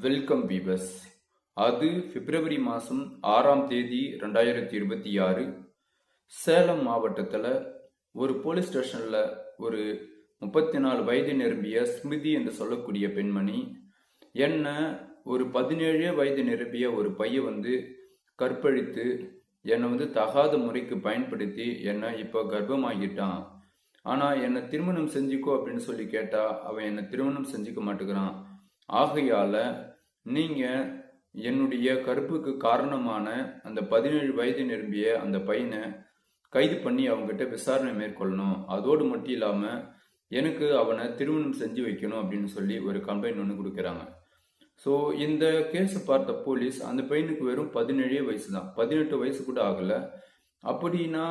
Welcome viewers. அது பிப்ரவரி மாதம் 6ஆம் தேதி 2026 சேலம் மாவட்டத்தில் ஒரு போலீஸ் ஸ்டேஷனில் ஒரு 34 வயது நிரம்பிய ஸ்மிருதி என்று சொல்லக்கூடிய பெண்மணி என்ன ஒரு 17 வயது நிரம்பிய ஒரு பையன் கற்பழித்து என்னை தகாத முறைக்கு பயன்படுத்தி என்னை இப்போ கர்ப்பமாகிட்டான். ஆனால் என்னை திருமணம் செஞ்சுக்கோ அப்படின்னு சொல்லி கேட்டால் அவன் என்னை திருமணம் செஞ்சுக்க மாட்டேங்கிறான். ஆகையால நீங்க என்னுடைய கருப்புக்கு காரணமான அந்த 17 வயது நிரம்பிய அந்த பையனை கைது பண்ணி அவங்ககிட்ட விசாரணை மேற்கொள்ளணும். அதோடு மட்டும் இல்லாம எனக்கு அவனை திருமணம் செஞ்சு வைக்கணும் அப்படின்னு சொல்லி ஒரு கம்ப்ளைண்ட் ஒன்று கொடுக்குறாங்க. ஸோ இந்த கேஸை பார்த்த போலீஸ் அந்த பையனுக்கு வெறும் 17 வயசு தான், 18 வயசு கூட ஆகல. அப்படின்னா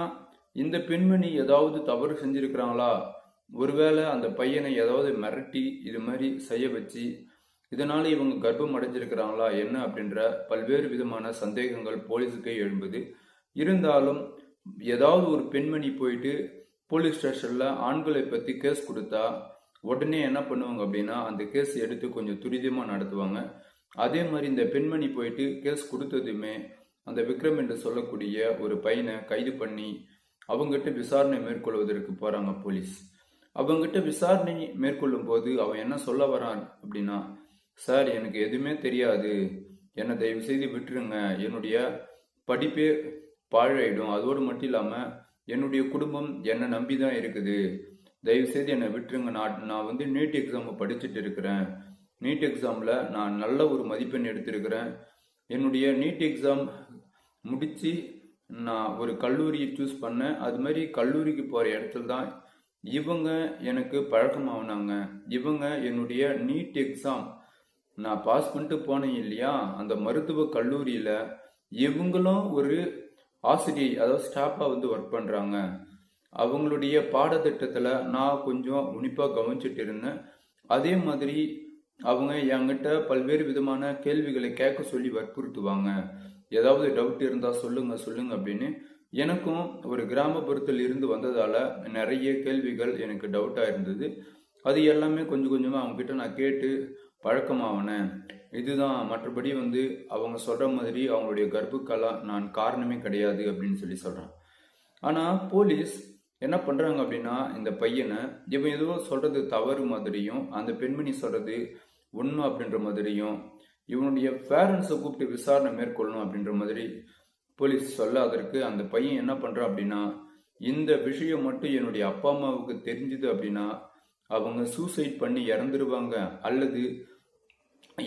இந்த பெண்மணி ஏதாவது தவறு செஞ்சிருக்கிறாங்களா? ஒருவேளை அந்த பையனை ஏதாவது மிரட்டி இது மாதிரி செய்ய வச்சு இதனால இவங்க கர்ப்பம் அடைஞ்சிருக்கிறாங்களா என்ன அப்படின்ற பல்வேறு விதமான சந்தேகங்கள் போலீஸுக்கே எழும்புது. இருந்தாலும் ஏதாவது ஒரு பெண்மணி போயிட்டு போலீஸ் ஸ்டேஷன்ல ஆண்களை பத்தி கேஸ் கொடுத்தா உடனே என்ன பண்ணுவாங்க அப்படின்னா அந்த கேஸ் எடுத்து கொஞ்சம் துரிதமா நடத்துவாங்க. அதே மாதிரி இந்த பெண்மணி போயிட்டு கேஸ் கொடுத்ததுமே அந்த விக்ரம் என்று சொல்லக்கூடிய ஒரு பையனை கைது பண்ணி அவங்ககிட்ட விசாரணை மேற்கொள்வதற்கு போறாங்க போலீஸ். அவங்ககிட்ட விசாரணை மேற்கொள்ளும் போது அவன் என்ன சொல்ல வரான் அப்படின்னா, சார் எனக்கு எதுவுமே தெரியாது, என்னை தயவு செய்து விட்டுருங்க, என்னுடைய படிப்பே பாழாயிடும், அதோடு மட்டும் இல்லாமல் என்னுடைய குடும்பம் என்னை நம்பி தான் இருக்குது, தயவு செய்து என்னை விட்டுருங்க, நான் நீட் எக்ஸாம் படிச்சுட்டு இருக்கிறேன், நீட் எக்ஸாமில் நான் நல்ல ஒரு மதிப்பெண் எடுத்திருக்கிறேன், என்னுடைய நீட் எக்ஸாம் முடித்து நான் ஒரு கல்லூரியை சூஸ் பண்ணேன், அது மாதிரி கல்லூரிக்கு போகிற இடத்துல தான் இவங்க எனக்கு பழக்கமாகனாங்க, இவங்க என்னுடைய நீட் எக்ஸாம் நான் பாஸ் பண்ணிட்டு போனேன் இல்லையா, அந்த மருத்துவ கல்லூரியில் இவங்களும் ஒரு ஆசிரியை அதாவது ஸ்டாஃபாக ஒர்க் பண்ணுறாங்க, அவங்களுடைய பாடத்திட்டத்தில் நான் கொஞ்சம் உன்னிப்பாக கவனிச்சுட்டு இருந்தேன். அதே மாதிரி அவங்க என்கிட்ட பல்வேறு விதமான கேள்விகளை கேட்க சொல்லி வற்புறுத்துவாங்க, ஏதாவது டவுட் இருந்தால் சொல்லுங்க அப்படின்னு. எனக்கும் ஒரு கிராமப்புறத்தில் இருந்து வந்ததால் நிறைய கேள்விகள் எனக்கு டவுட்டாக இருந்தது. அது எல்லாமே கொஞ்சம் கொஞ்சமாக அவங்ககிட்ட நான் கேட்டு பழக்கமாவனேன். இதுதான், மற்றபடி அவங்க சொல்கிற மாதிரி அவங்களுடைய கர்ப்புக்கெல்லாம் நான் காரணமே கிடையாது அப்படின்னு சொல்லி சொல்கிறான். ஆனால் போலீஸ் என்ன பண்ணுறாங்க அப்படின்னா இந்த பையனை இவன் ஏதோ சொல்கிறது தவறு மாதிரியும் அந்த பெண்மணி சொல்கிறது உண்மை அப்படின்ற மாதிரியும் இவனுடைய பேரண்ட்ஸை கூப்பிட்டு விசாரணை மேற்கொள்ளணும் அப்படின்ற மாதிரி போலீஸ் சொல்ல, அதற்கு அந்த பையன் என்ன பண்ணுறான் அப்படின்னா, இந்த விஷயம் மட்டும் என்னுடைய அப்பா அம்மாவுக்கு தெரிஞ்சுது அப்படின்னா அவங்க சூசைட் பண்ணி இறந்துருவாங்க அல்லது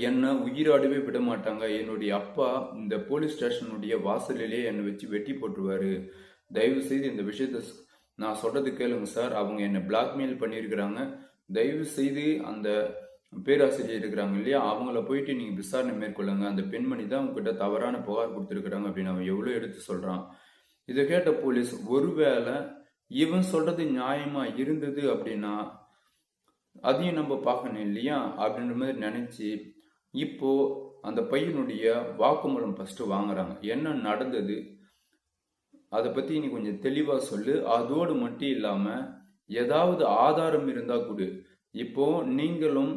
என்னை உயிராடவே விட மாட்டாங்க, என்னுடைய அப்பா இந்த போலீஸ் ஸ்டேஷனுடைய வாசலிலே என்னை வச்சு வெட்டி போட்டுருவாரு, தயவு செய்து இந்த விஷயத்த நான் சொல்றது கேளுங்க சார், அவங்க என்னை பிளாக்மெயில் பண்ணியிருக்கிறாங்க, தயவு செய்து அந்த பேராசிரியர் இருக்கிறாங்க இல்லையா அவங்கள போயிட்டு நீங்க விசாரணை மேற்கொள்ளுங்க, அந்த பெண்மணி தான் உங்ககிட்ட தவறான புகார் கொடுத்துருக்குறாங்க அப்படின்னு அவன் எவ்வளோ எடுத்து சொல்றான். இதை கேட்ட போலீஸ் ஒருவேளை இவன் சொல்றது நியாயமா இருந்தது அப்படின்னா அதையும் நம்ம பார்க்கணும் இல்லையா அப்படின்ற மாதிரி நினைச்சு இப்போ அந்த பையனுடைய வாக்குமூலம் ஃபர்ஸ்ட் வாங்குறாங்க. என்ன நடந்தது அதை பத்தி நீ கொஞ்சம் தெளிவா சொல்லு, அதோடு மட்டும் இல்லாம ஏதாவது ஆதாரம் இருந்தா கொடு. இப்போ நீங்களும்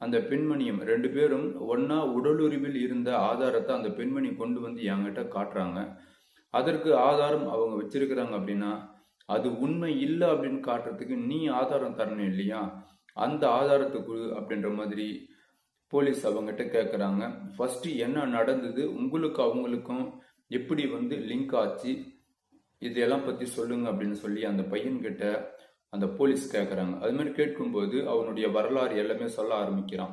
அந்த பெண்மணியும் 2 பேரும் ஒன்னா உடலுறவில் இருந்த ஆதாரத்தை அந்த பெண்மணி கொண்டு என்கிட்ட காட்டுறாங்க. அதற்கு ஆதாரம் அவங்க வச்சிருக்கிறாங்க அப்படின்னா அது உண்மை இல்லை அப்படின்னு காட்டுறதுக்கு நீ ஆதாரம் தரணும் இல்லையா, அந்த ஆதாரத்துக்கு அப்படின்ற மாதிரி போலீஸ் அவங்ககிட்ட கேட்குறாங்க. ஃபர்ஸ்ட் என்ன நடந்தது, உங்களுக்கு அவங்களுக்கும் எப்படி லிங்க் ஆச்சு, இதெல்லாம் பற்றி சொல்லுங்க அப்படின்னு சொல்லி அந்த பையன்கிட்ட அந்த போலீஸ் கேட்குறாங்க. அது மாதிரி கேட்கும்போது அவனுடைய வரலாறு எல்லாமே சொல்ல ஆரம்பிக்கிறான்.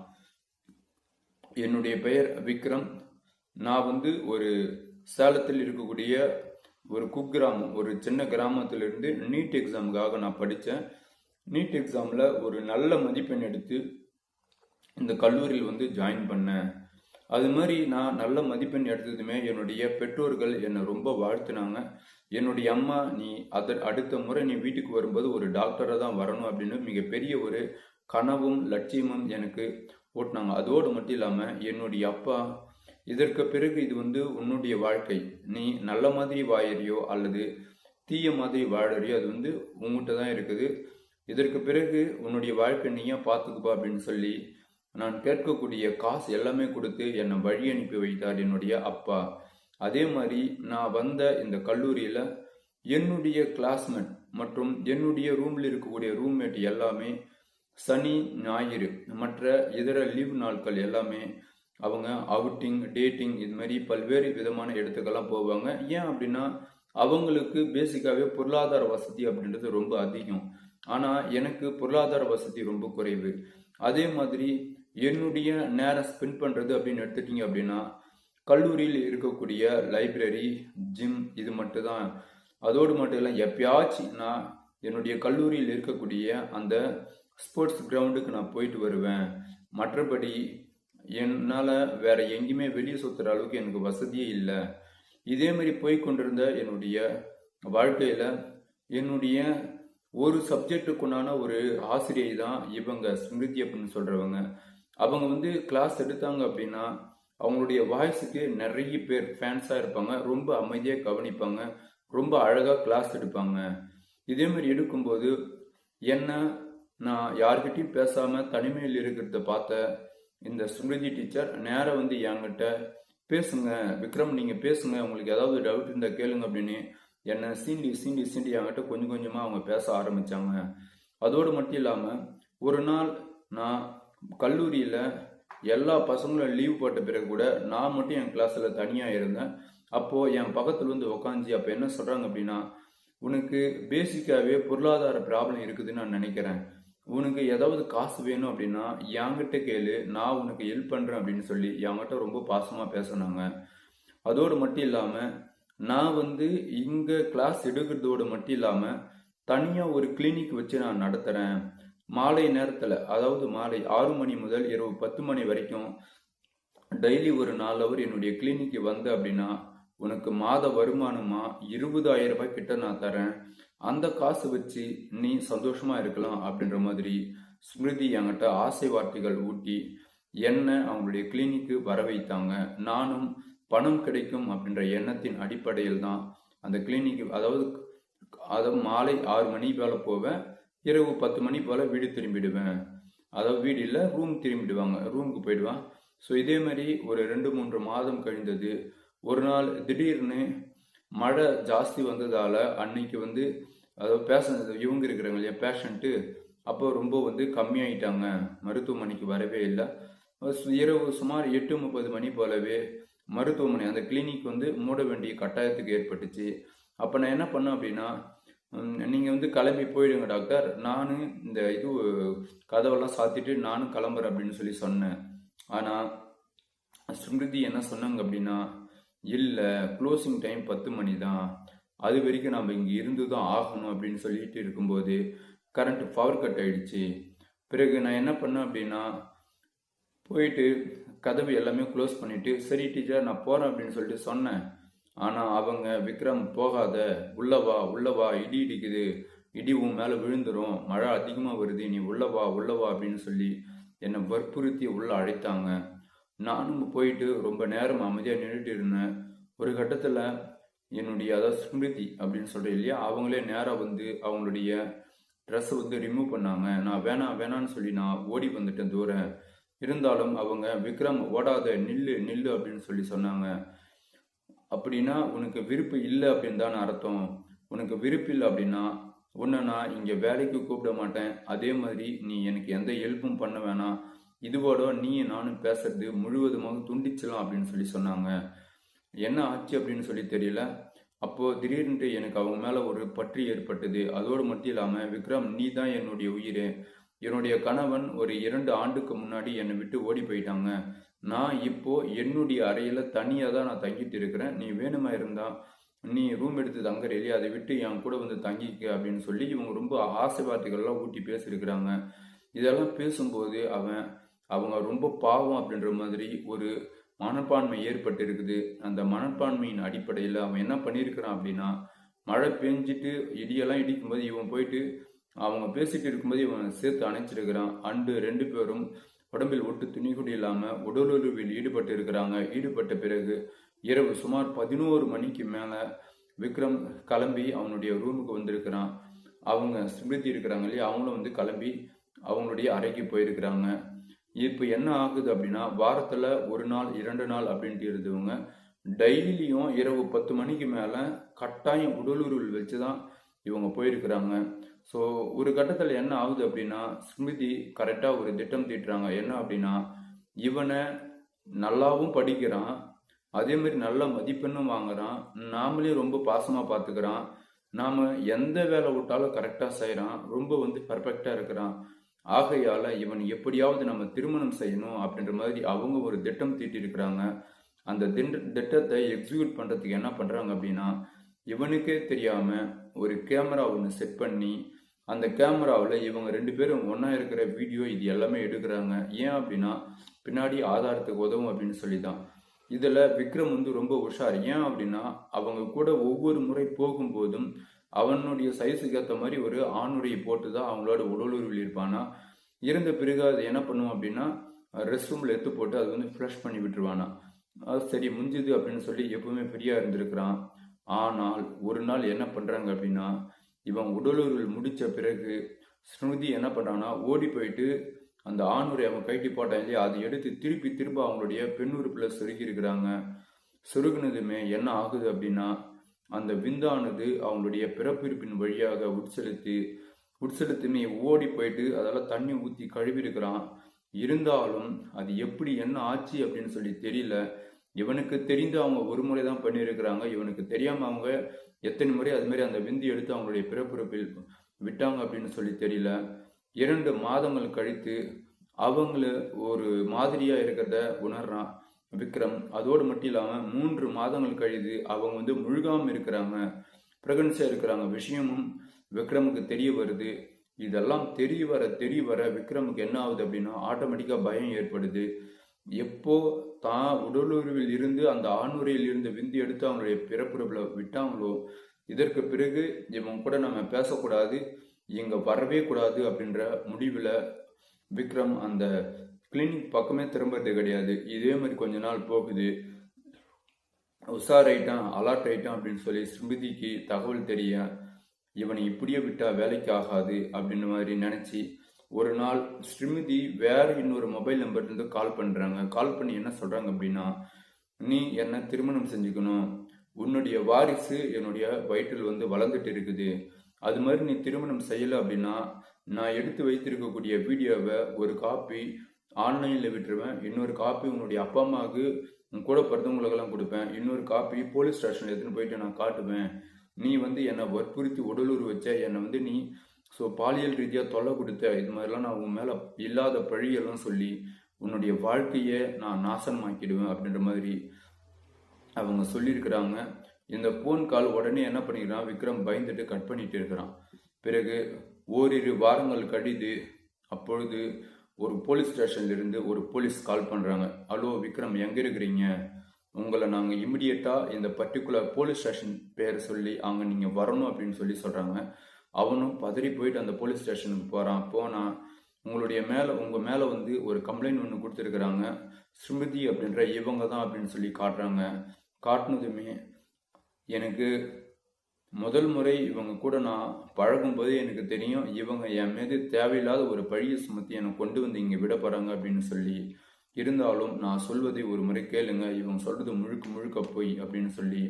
என்னுடைய பெயர் விக்ரம், நான் ஒரு சேலத்தில் இருக்கக்கூடிய ஒரு குக்கிராமம், ஒரு சின்ன கிராமத்திலிருந்து நீட் எக்ஸாமுக்காக நான் படித்தேன். நீட் எக்ஸாமில் ஒரு நல்ல மதிப்பெண் எடுத்து இந்த கல்லூரியில் ஜாயின் பண்ணேன். அது மாதிரி நான் நல்ல மதிப்பெண் எடுத்ததுமே என்னுடைய பெற்றோர்கள் என்னை ரொம்ப வாழ்த்தினாங்க. என்னுடைய அம்மா, நீ அடுத்த முறை நீ வீட்டுக்கு வரும்போது ஒரு டாக்டராக தான் வரணும் அப்படின்னு மிகப்பெரிய ஒரு கனவும் லட்சியமும் எனக்கு ஓட்டினாங்க. அதோடு மட்டும் இல்லாமல் என்னுடைய அப்பா, இதற்கு பிறகு இது உன்னுடைய வாழ்க்கை, நீ நல்ல மாதிரி வாழறியோ அல்லது தீய மாதிரி வாழறியோ அது உங்ககிட்ட தான் இருக்குது, இதற்கு பிறகு உன்னுடைய வாழ்க்கை நீயா பார்த்துக்குப்பா அப்படின்னு சொல்லி நான் கேட்கக்கூடிய காசு எல்லாமே கொடுத்து என்னை வழி அனுப்பி வைத்தார் என்னுடைய அப்பா. அதே மாதிரி நான் வந்த இந்த கல்லூரியில் என்னுடைய கிளாஸ்மேட் மற்றும் என்னுடைய ரூமில் இருக்கக்கூடிய ரூம்மேட் எல்லாமே சனி ஞாயிறு மற்ற இதர லீவ் நாட்கள் எல்லாமே அவங்க அவுட்டிங், டேட்டிங் இது மாதிரி பல்வேறு விதமான இடத்துக்கெல்லாம் போவாங்க. ஏன் அப்படின்னா அவங்களுக்கு பேசிக்காகவே பொருளாதார வசதி அப்படின்றது ரொம்ப அதிகம். ஆனால் எனக்கு பொருளாதார வசதி ரொம்ப குறைவு. அதே மாதிரி என்னுடைய நேரம் ஸ்பெண்ட் பண்ணுறது அப்படின்னு எடுத்துட்டீங்க அப்படின்னா கல்லூரியில் இருக்கக்கூடிய லைப்ரரி, ஜிம் இது மட்டும்தான். அதோடு மட்டும் இல்லை, எப்பயாச்சும் நான் என்னுடைய கல்லூரியில் இருக்கக்கூடிய அந்த ஸ்போர்ட்ஸ் கிரவுண்டுக்கு நான் போயிட்டு வருவேன். மற்றபடி என்னால் வேற எங்கேயுமே வெளியே சுற்றுற அளவுக்கு எனக்கு வசதியே இல்லை. இதே மாதிரி போய் கொண்டிருந்த என்னுடைய வாழ்க்கையில் என்னுடைய ஒரு சப்ஜெக்டுக்குண்டான ஒரு ஆசிரியை தான் இவங்க ஸ்மிருதி அப்படின்னு சொல்கிறவங்க. அவங்க வந்து கிளாஸ் எடுத்தாங்க அப்படின்னா அவங்களுடைய வாய்ஸுக்கு நிறைய பேர் ஃபேன்ஸாக இருப்பாங்க. ரொம்ப அமைதியாக கவனிப்பாங்க. ரொம்ப அழகாக கிளாஸ் எடுப்பாங்க. இதே மாதிரி எடுக்கும்போது என்ன நான் யார்கிட்டையும் பேசாமல் தனிமையில் இருக்கிறத பார்த்த இந்த ஸ்மிருதி டீச்சர் நேராக வந்து என்கிட்ட பேசுங்க விக்ரம், நீங்கள் பேசுங்க, உங்களுக்கு ஏதாவது டவுட் இருந்தால் கேளுங்க அப்படின்னு என்னை சீண்டி சீண்டி சீண்டி என்கிட்ட கொஞ்சம் கொஞ்சமாக அவங்க பேச ஆரம்பித்தாங்க. அதோடு மட்டும் இல்லாமல் ஒரு நாள் நான் கல்லூரியில் எல்லா பசங்களும் லீவ் போட்ட பிறகு கூட நான் மட்டும் என் கிளாஸில் தனியாக இருந்தேன். அப்போது என் பக்கத்தில் வந்து உக்காஞ்சி அப்போ என்ன சொல்கிறாங்க அப்படின்னா, உனக்கு பேசிக்காகவே பொருளாதார ப்ராப்ளம் இருக்குதுன்னு நான் நினைக்கிறேன். உனக்கு ஏதாவது காசு வேணும் அப்படின்னா என்கிட்ட கேளு, நான் உனக்கு ஹெல்ப் பண்ணுறேன் அப்படின்னு சொல்லி என்கிட்ட ரொம்ப பாசமாக பேசினாங்க. அதோடு மட்டும் இல்லாமல் நான் வந்து இங்கே கிளாஸ் எடுக்கிறதோடு மட்டும் இல்லாமல் தனியாக ஒரு கிளினிக் வச்சு நான் நடத்துகிறேன். மாலை நேரத்தில், அதாவது மாலை 6 மணி முதல் இரவு 10 மணி வரைக்கும் டெய்லி ஒரு 4 ஹவர் என்னுடைய கிளினிக்கு வந்து அப்படின்னா உனக்கு மாத வருமானமா 20,000 ரூபாய் கிட்ட நான் தரேன். அந்த காசு வச்சு நீ சந்தோஷமா இருக்கலாம் அப்படின்ற மாதிரி ஸ்மிருதி என்கிட்ட ஆசை வார்த்தைகள் ஊட்டி என்ன அவங்களுடைய கிளினிக்கு வர வைத்தாங்க. நானும் பணம் கிடைக்கும் அப்படின்ற எண்ணத்தின் அடிப்படையில் தான் அந்த கிளினிக்கு, அதாவது மாலை 6 மணி போல போவேன், இரவு 10 மணி போல வீடு திரும்பிடுவேன். அதாவது வீடு இல்லை, ரூம் திரும்பிடுவாங்க, ரூமுக்கு போயிடுவேன். ஸோ இதே மாதிரி ஒரு 2-3 மாதம் கழிந்தது. ஒரு நாள் திடீர்னு மழை ஜாஸ்தி வந்ததால் அன்னைக்கு வந்து அதாவது இவங்க இருக்கிறாங்க இல்லையா பேஷண்ட்டு, அப்போ ரொம்ப வந்து கம்மியாயிட்டாங்க, மருத்துவமனைக்கு வரவே இல்லை. இரவு சுமார் 8:30 மணி போலவே மருத்துவமனை அந்த கிளினிக் வந்து மூட வேண்டிய கட்டாயத்துக்கு ஏற்பட்டுச்சு. அப்போ நான் என்ன பண்ணேன் அப்படின்னா, நீங்கள் வந்து கிளம்பி போயிடுங்க டாக்டர், நானும் இந்த கதவெல்லாம் சாத்திட்டு நானும் கிளம்புறேன் அப்படின்னு சொல்லி சொன்னேன். ஆனால் ஸ்மிருதி என்ன சொன்னாங்க அப்படின்னா, இல்லை க்ளோசிங் டைம் 10 மணி தான், அது வரைக்கும் நம்ம இங்கே இருந்து தான் ஆகணும் அப்படின்னு சொல்லிட்டு இருக்கும்போது கரண்ட் பவர் கட் ஆகிடுச்சு. பிறகு நான் என்ன பண்ணேன் அப்படின்னா போயிட்டு கதவு எல்லாமே க்ளோஸ் பண்ணிவிட்டு சரி டீச்சர் நான் போகிறேன் அப்படின்னு சொல்லிட்டு சொன்னேன். ஆனால் அவங்க விக்ரம் போகாத, உள்ளவா இடி இடிக்குது, இடி உன் மேலே விழுந்துடும், மழை அதிகமாக வருது, நீ உள்ளவா அப்படின்னு சொல்லி என்னை வற்புறுத்தி உள்ளே அழைத்தாங்க. நானும் போயிட்டு ரொம்ப நேரம் அமைதியாக நின்றுட்டு இருந்தேன். ஒரு கட்டத்தில் என்னுடைய அதாவது ஸ்மிருதி அப்படின்னு சொல்கிறேன் இல்லையா, அவங்களே நேராக வந்து அவங்களுடைய ட்ரெஸ்ஸை வந்து ரிமூவ் பண்ணாங்க. நான் வேணான்னு சொல்லி நான் ஓடி வந்துட்டேன் தூரம். இருந்தாலும் அவங்க விக்ரம் ஓடாத, நில்லு அப்படின்னு சொல்லி சொன்னாங்க. அப்படின்னா உனக்கு விருப்பம் இல்லை அப்படின்னு தான் அர்த்தம். உனக்கு விருப்பம் இல்லை அப்படின்னா உன்னை நான் இங்கே வேலைக்கு கூப்பிட மாட்டேன். அதே மாதிரி நீ எனக்கு எந்த ஹெல்ப்பும் பண்ண வேணாம். இதுவோட நீ நானும் பேசுறது முழுவதுமாக துண்டிச்சலாம் அப்படின்னு சொல்லி சொன்னாங்க. என்ன ஆச்சு அப்படின்னு சொல்லி தெரியல. அப்போது திடீர்னு எனக்கு அவங்க மேலே ஒரு பற்று ஏற்பட்டது. அதோடு மட்டும் இல்லாமல் விக்ரம், நீ தான் என்னுடைய உயிர். என்னுடைய கணவன் ஒரு 2 ஆண்டுக்கு முன்னாடி என்னை விட்டு ஓடி போயிட்டாங்க. நான் இப்போ என்னுடைய அறையில் தனியாக தான் நான் தங்கிட்டு இருக்கிறேன். நீ வேணுமா இருந்தால் நீ ரூம் எடுத்து தங்குற இல்லையா, அதை விட்டு என் கூட வந்து தங்கிக்க அப்படின்னு சொல்லி இவங்க ரொம்ப ஆசை வார்த்தைகள்லாம் ஊட்டி பேசியிருக்கிறாங்க. இதெல்லாம் பேசும்போது அவங்க ரொம்ப பாவம் அப்படின்ற மாதிரி ஒரு மனப்பான்மை ஏற்பட்டு இருக்குது. அந்த மனப்பான்மையின் அடிப்படையில் அவன் என்ன பண்ணியிருக்கிறான் அப்படின்னா, மழை பெஞ்சிட்டு இடியெல்லாம் இடிக்கும்போது இவன் போயிட்டு அவங்க பேசிட்டு இருக்கும்போது இவன் சேர்த்து அணைச்சிருக்கிறான். 2 பேரும் உடம்பில் ஒட்டு துணி கூட இல்லாமல் உடலுறவில் ஈடுபட்டு இருக்கிறாங்க. ஈடுபட்ட பிறகு இரவு சுமார் 11 மணிக்கு மேலே விக்ரம் கிளம்பி அவனுடைய ரூமுக்கு வந்திருக்கிறான். அவங்க ஸ்மிருதி இருக்கிறாங்க இல்லையா, அவங்களும் வந்து கிளம்பி அவங்களுடைய அறைக்கு போயிருக்கிறாங்க. இப்போ என்ன ஆகுது அப்படின்னா வாரத்தில் ஒரு நாள் 2 நாள் அப்படின்ட்டு இருந்தவங்க டெய்லியும் இரவு 10 மணிக்கு மேலே கட்டாயம் உடலுறவில் வச்சு தான் இவங்க போயிருக்கிறாங்க. ஸோ ஒரு கட்டத்தில் என்ன ஆகுது அப்படின்னா ஸ்மிருதி கரெக்டாக ஒரு திட்டம் தீட்டுறாங்க. என்ன அப்படின்னா இவனை நல்லாவும் படிக்கிறான், அதே மாதிரி நல்ல மதிப்பெண்ணும் வாங்குறான், நாமளே ரொம்ப பாசமாக பார்த்துக்கிறான், நாம் எந்த வேலை விட்டாலும் கரெக்டாக செய்கிறான், ரொம்ப வந்து பர்ஃபெக்டாக இருக்கிறான். ஆகையால் இவன் எப்படியாவது நம்ம திருமணம் செய்யணும் அப்படின்ற மாதிரி அவங்க ஒரு திட்டம் தீட்டியிருக்கிறாங்க. அந்த திட்டத்தை எக்ஸிக்யூட் பண்ணுறதுக்கு என்ன பண்ணுறாங்க அப்படின்னா இவனுக்கே தெரியாமல் ஒரு கேமரா ஒன்று செட் பண்ணி அந்த கேமராவில் இவங்க 2 பேரும் ஒன்றா இருக்கிற வீடியோ இது எல்லாமே எடுக்கிறாங்க. ஏன் அப்படின்னா பின்னாடி ஆதாரத்துக்கு உதவும் அப்படின்னு சொல்லி தான். இதில் விக்ரம் வந்து ரொம்ப உஷார். ஏன் அப்படின்னா அவங்க கூட ஒவ்வொரு முறை போகும்போதும் அவனுடைய சைஸுக்கு ஏற்ற மாதிரி ஒரு ஆணுடைய போட்டு தான் அவங்களோட உடலுறவில் இருப்பானா. இருந்த பிறகு அது என்ன பண்ணுவோம் அப்படின்னா ரெஸ்ட் ரூமில் எடுத்து போட்டு அது வந்து ஃப்ளஷ் பண்ணி விட்டுருவானா. அது சரி முடிஞ்சுது அப்படின்னு சொல்லி எப்பவுமே ஃப்ரீயாக இருந்திருக்கிறான். ஆனால் ஒரு நாள் என்ன பண்ணுறாங்க அப்படின்னா இவன் உடலுறவில் முடித்த பிறகு ஸ்ருதி என்ன பண்ணுறான்னா ஓடி போயிட்டு அந்த ஆணுரை அவன் கைட்டி போட்டான் இல்லையா, அதை எடுத்து திரும்ப அவங்களுடைய பெண்ணுறுப்பில் சொருகி இருக்கிறாங்க. சொருகினதுமே என்ன ஆகுது அப்படின்னா அந்த விந்தானது அவங்களுடைய பிறப்பிருப்பின் வழியாக உட்செலுத்துமே ஓடி போயிட்டு அதெல்லாம் தண்ணி ஊற்றி கழுவி இருக்கிறான். இருந்தாலும் அது எப்படி என்ன ஆச்சு அப்படின்னு சொல்லி தெரியல. இவனுக்கு தெரிந்து அவங்க ஒரு முறை தான் பண்ணியிருக்கிறாங்க. இவனுக்கு தெரியாமல் அவங்க எத்தனை முறை அது மாதிரி அந்த விந்து எடுத்து அவங்களுடைய பிறப்புறுப்பில் விட்டாங்க அப்படின்னு சொல்லி தெரியல. 2 மாதங்கள் கழித்து அவங்கள ஒரு மாதிரியாக இருக்கிறத உணர்றான் விக்ரம். அதோடு மட்டும் இல்லாமல் 3 மாதங்கள் கழித்து அவங்க வந்து முழுகாமல் இருக்கிறாங்க, ப்ரெக்னன்சியாக இருக்கிறாங்க விஷயமும் விக்ரமுக்கு தெரிய வருது. இதெல்லாம் தெரிய வர விக்ரமுக்கு என்ன ஆகுது அப்படின்னா ஆட்டோமேட்டிக்காக பயம் ஏற்படுது. எப்போ தான் உடலுறவில் இருந்து அந்த ஆணுரையில் இருந்து விந்து எடுத்து அவங்களுடைய பிறப்புறுப்பில் விட்டாங்களோ இதற்கு பிறகு இவங்க கூட நம்ம பேசக்கூடாது, இங்கே வரவே கூடாது அப்படின்ற முடிவில் விக்ரம் அந்த கிளினிக் பக்கமே திரும்புறது கிடையாது. இதே மாதிரி கொஞ்ச நாள் போகுது. உஷாராயிட்டான், அலர்ட் ஆயிட்டான் அப்படின்னு சொல்லி ஸ்மிருதிக்கு தகவல் தெரிய இவனை இப்படியே விட்டா வேலைக்கு ஆகாது அப்படின்ற மாதிரி நினச்சி ஒரு நாள் ஸ்ரீமதி வேற இன்னொரு மொபைல் நம்பர்லேருந்து கால் பண்ணுறாங்க. கால் பண்ணி என்ன சொல்கிறாங்க அப்படின்னா நீ என்ன திருமணம் செஞ்சுக்கணும், உன்னுடைய வாரிசு என்னுடைய வயிற்றில் வந்து வளர்ந்துட்டு இருக்குது, அது மாதிரி நீ திருமணம் செய்யலை அப்படின்னா நான் எடுத்து வைத்திருக்கக்கூடிய வீடியோவை ஒரு காப்பி ஆன்லைனில் விட்டுருவேன், இன்னொரு காப்பி உன்னுடைய அப்பா அம்மாவுக்கு கூட பிறந்தவங்களுக்கெல்லாம் கொடுப்பேன், இன்னொரு காப்பி போலீஸ் ஸ்டேஷனில் எடுத்துன்னு போயிட்டு நான் காட்டுவேன், நீ வந்து என்னை வற்புறுத்தி உடலுறு வச்ச, என்னை வந்து நீ பாலியல் ரீதியாக தொல்லை கொடுத்த, இது மாதிரிலாம் நான் உன் மேலே இல்லாத பழியெல்லாம் சொல்லி உன்னுடைய வாழ்க்கையை நான் நாசனமாக்கிடுவேன் அப்படின்ற மாதிரி அவங்க சொல்லியிருக்கிறாங்க. இந்த ஃபோன் கால் உடனே என்ன பண்ணிக்கிறான் விக்ரம் பயந்துட்டு கட் பண்ணிட்டு இருக்கிறான். பிறகு ஓரிரு வாரங்கள் கழித்து அப்பொழுது ஒரு போலீஸ் ஸ்டேஷன்லேருந்து ஒரு போலீஸ் கால் பண்ணுறாங்க. ஹலோ விக்ரம், எங்கே இருக்கிறீங்க, உங்களை நாங்கள் இமிடியேட்டாக இந்த பர்டிகுலர் போலீஸ் ஸ்டேஷன் பேரை சொல்லி அங்கே நீங்கள் வரணும் அப்படின்னு சொல்லி சொல்கிறாங்க. அவனும் பதறி போயிட்டு அந்த போலீஸ் ஸ்டேஷனுக்கு போனால் உங்கள் மேலே வந்து ஒரு கம்ப்ளைண்ட் ஒன்று கொடுத்துருக்குறாங்க, ஸ்ருதி அப்படின்ற இவங்க தான் அப்படின்னு சொல்லி காட்டுறாங்க. காட்டினதுமே எனக்கு முதல் முறை இவங்க கூட நான் பழகும்போதே எனக்கு தெரியும் இவங்க என் மீது தேவையில்லாத ஒரு பழியை சுமத்தி என்னை கொண்டு வந்து இங்கே விட போகிறாங்க அப்படின்னு சொல்லி. இருந்தாலும் நான் சொல்வதை ஒரு முறை கேளுங்க, இவங்க சொல்கிறது முழுக்க போய் அப்படின்னு சொல்லி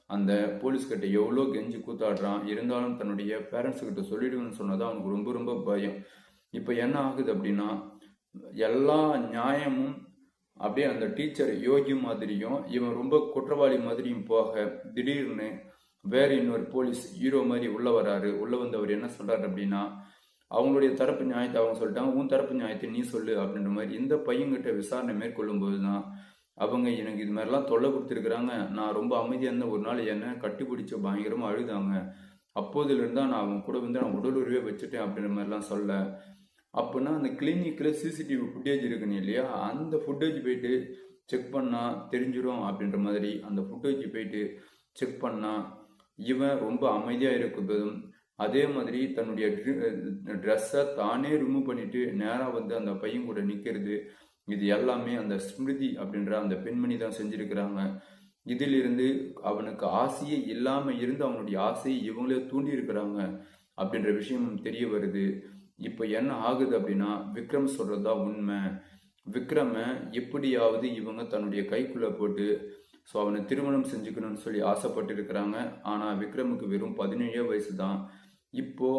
அந்த போலீஸ்கிட்ட எவ்வளோ கெஞ்சி கூத்தாடுறான். இருந்தாலும் தன்னுடைய பேரண்ட்ஸுக்கிட்ட சொல்லிடுவேன்னு சொன்னதான் அவனுக்கு ரொம்ப ரொம்ப பயம். இப்போ என்ன ஆகுது அப்படின்னா எல்லா நியாயமும் அப்படியே அந்த டீச்சர் யோகி மாதிரியும் இவன் ரொம்ப குற்றவாளி மாதிரியும் போக திடீர்னு வேற இன்னொரு போலீஸ் ஹீரோ மாதிரி உள்ள வராரு. உள்ள வந்தவர் என்ன சொல்றாரு அப்படின்னா அவங்களுடைய தரப்பு நியாயத்தை அவங்க சொல்லிட்டாங்க, உன் தரப்பு நியாயத்தை நீ சொல்லு அப்படின்ற மாதிரி இந்த பையன்கிட்ட விசாரணை மேற்கொள்ளும் போது தான் அவங்க எனக்கு இது மாதிரிலாம் தொல்லை கொடுத்துருக்குறாங்க, நான் ரொம்ப அமைதியாக இருந்த ஒரு நாள் என்னை கட்டிப்பிடிச்சு பயங்கரமாக அழுதாங்க, அப்போதுலேருந்து தான் நான் அவங்க கூட வந்து நான் உடலுறவே வச்சுட்டேன் அப்படின்ற மாதிரிலாம் சொல்ல. அப்படின்னா அந்த கிளினிக்கில் சிசிடிவி ஃபுட்டேஜ் இருக்குன்னு இல்லையா, அந்த ஃபுட்டேஜ் போயிட்டு செக் பண்ணால் தெரிஞ்சிடும் அப்படின்ற மாதிரி அந்த ஃபுட்டேஜ் போயிட்டு செக் பண்ணால் இவன் ரொம்ப அமைதியாக இருக்கிறதும் அதே மாதிரி தன்னுடைய ட்ரெஸ்ஸை தானே ரிமூவ் பண்ணிட்டு நேராக வந்து அந்த பையன் கூட நிற்கிறது, இது எல்லாமே அந்த ஸ்மிருதி அப்படின்ற அந்த பெண்மணி தான் செஞ்சிருக்கிறாங்க. இதிலிருந்து அவனுக்கு ஆசையே இல்லாமல் இருந்து அவனுடைய ஆசையை இவங்களே தூண்டி இருக்கிறாங்க அப்படின்ற விஷயம் தெரிய வருது. இப்போ என்ன ஆகுது அப்படின்னா விக்ரம் சொல்றதா உண்மை, விக்ரம எப்படியாவது இவங்க தன்னுடைய கைக்குள்ள போட்டு ஸோ அவனை திருமணம் செஞ்சுக்கணும்னு சொல்லி ஆசைப்பட்டு இருக்கிறாங்க. ஆனால் விக்ரமுக்கு வெறும் 17 வயசு தான். இப்போ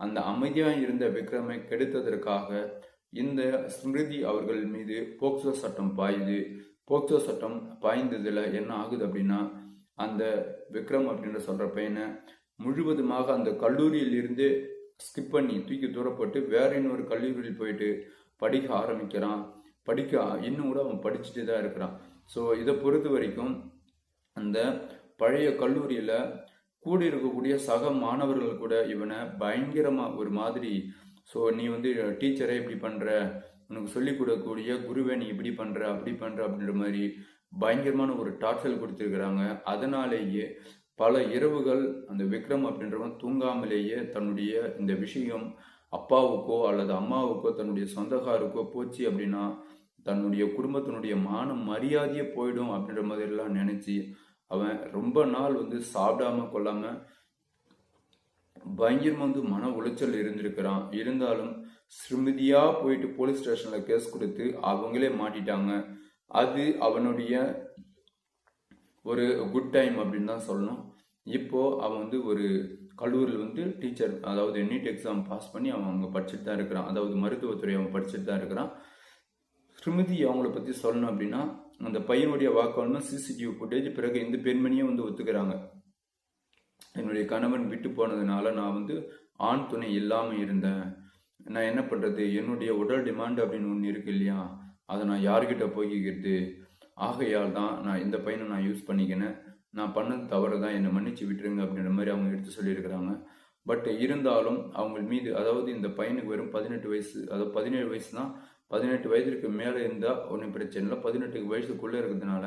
அந்த அமைதியாக இருந்த விக்ரமை கெடுத்ததற்காக இந்த ஸ்மிருதி அவர்கள் மீது போக்சோ சட்டம் பாயுது. போக்சோ சட்டம் பாய்ந்ததுல என்ன ஆகுது அப்படின்னா, அந்த விக்ரம் அப்படின்ற சொல்ற பையனை முழுவதுமாக அந்த கல்லூரியில் இருந்து ஸ்கிப் பண்ணி தூக்கி தூரப்பட்டு வேற இன்னொரு கல்லூரியில் போயிட்டு படிக்க ஆரம்பிக்கிறான். இன்னும் கூட அவன் படிச்சுட்டு தான் இருக்கிறான். ஸோ இதை பொறுத்த வரைக்கும் அந்த பழைய கல்லூரியில் கூட இருக்கக்கூடிய சக மாணவர்கள் கூட இவனை பயங்கரமாக ஒரு மாதிரி, ஸோ நீ வந்து டீச்சரை இப்படி பண்ணுற, உனக்கு சொல்லிக் கொடுக்கக்கூடிய குருவை நீ இப்படி பண்ணுற அப்படி பண்ணுற அப்படின்ற மாதிரி பயங்கரமான ஒரு டார்ச்சல் கொடுத்துருக்குறாங்க. அதனாலேயே பல இரவுகள் அந்த விக்ரம் அப்படின்றவன் தூங்காமலேயே தன்னுடைய இந்த விஷயம் அப்பாவுக்கோ அல்லது அம்மாவுக்கோ தன்னுடைய சொந்தக்காருக்கோ போச்சு அப்படின்னா தன்னுடைய குடும்பத்தினுடைய மானம் மரியாதையே போயிடும் அப்படின்ற மாதிரிலாம் நினைச்சு அவன் ரொம்ப நாள் வந்து சாப்பிடாம கொள்ளாம பயங்கரமா வந்து மன உளைச்சல் இருந்திருக்கிறான். இருந்தாலும் ஸ்ருமிதியா போயிட்டு போலீஸ் ஸ்டேஷன்ல கேஸ் கொடுத்து அவங்களே மாட்டிட்டாங்க. அது அவனுடைய ஒரு குட் டைம் அப்படின்னு தான் சொல்லணும். இப்போ அவன் வந்து ஒரு கல்லூரியில் வந்து டீச்சர், அதாவது நீட் எக்ஸாம் பாஸ் பண்ணி அவன் அங்கே படிச்சுட்டு தான் இருக்கிறான். அதாவது மருத்துவத்துறை அவன் படிச்சுட்டு தான் இருக்கிறான். ஸ்ருமிதி அவங்கள பற்றி சொல்லணும் அப்படின்னா, அந்த பையனுடைய வாக்காளர் சிசிடிவி ஃபுட்டேஜ், பிறகு இந்த பெண்மணியும் வந்து ஒத்துக்கிறாங்க. என்னுடைய கணவன் விட்டு போனதுனால நான் வந்து ஆண் துணை இல்லாமல் இருந்தேன். நான் என்ன பண்ணுறது, என்னுடைய உடல் டிமாண்ட் அப்படின்னு ஒன்று இருக்கு இல்லையா, அதை நான் யார்கிட்ட போய்க்கிறது, ஆகையால் தான் நான் இந்த பையனை நான் யூஸ் பண்ணிக்கினேன், நான் பண்ணது தவறு தான், என்னை மன்னிச்சு விட்டுருங்க அப்படின்ற மாதிரி அவங்க எடுத்து சொல்லியிருக்கிறாங்க. பட் இருந்தாலும் அவங்க மீது, அதாவது இந்த பையனுக்கு வெறும் 18 வயசு, அதாவது 17 வயசு தான், 18 வயதிற்கு மேலே இருந்தால் ஒன்றும் பிரச்சனை இல்லை. 18 வயசுக்குள்ளே இருக்கிறதுனால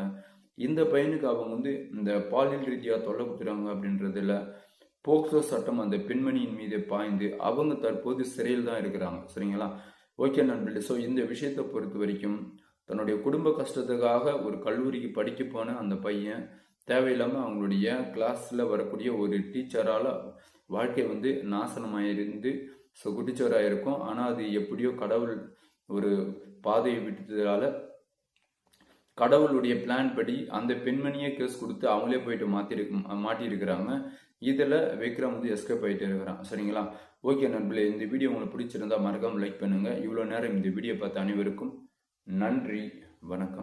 இந்த பையனுக்கு அவங்க வந்து இந்த பாலியல் ரீதியாக தொல்லை கொடுத்துறாங்க அப்படின்றதுல போக்சோ சட்டம் அந்த பெண்மணியின் மீது பாய்ந்து அவங்க தற்போது சிறையில் தான் இருக்கிறாங்க. சரிங்களா? ஓகே நண்பர்களே, ஸோ இந்த விஷயத்தை பொறுத்த வரைக்கும் தன்னுடைய குடும்ப கஷ்டத்துக்காக ஒரு கல்லூரிக்கு படிக்க போன அந்த பையன் தேவையில்லாமல் அவங்களுடைய கிளாஸில் வரக்கூடிய ஒரு டீச்சரால் வாழ்க்கை வந்து நாசனமாயிருந்து ஸோ குட்டிச்சோராக இருக்கும். ஆனால் அது எப்படியோ கடவுள் ஒரு பாதையை விட்டதால கடவுளுடைய பிளான் படி அந்த பெண்மணியே கேஸ் கொடுத்து அவங்களே போயிட்டு மாட்டியிருக்கிறாங்க. இதில் விக்ரம் வந்து எஸ்கேப் ஆகிட்டு இருக்கிறான். சரிங்களா? ஓகே நண்பர்களே, இந்த வீடியோ உங்களுக்கு பிடிச்சிருந்தா மறக்காமல் லைக் பண்ணுங்கள். இவ்வளோ நேரம் இந்த வீடியோ பார்த்த அனைவருக்கும் நன்றி, வணக்கம்.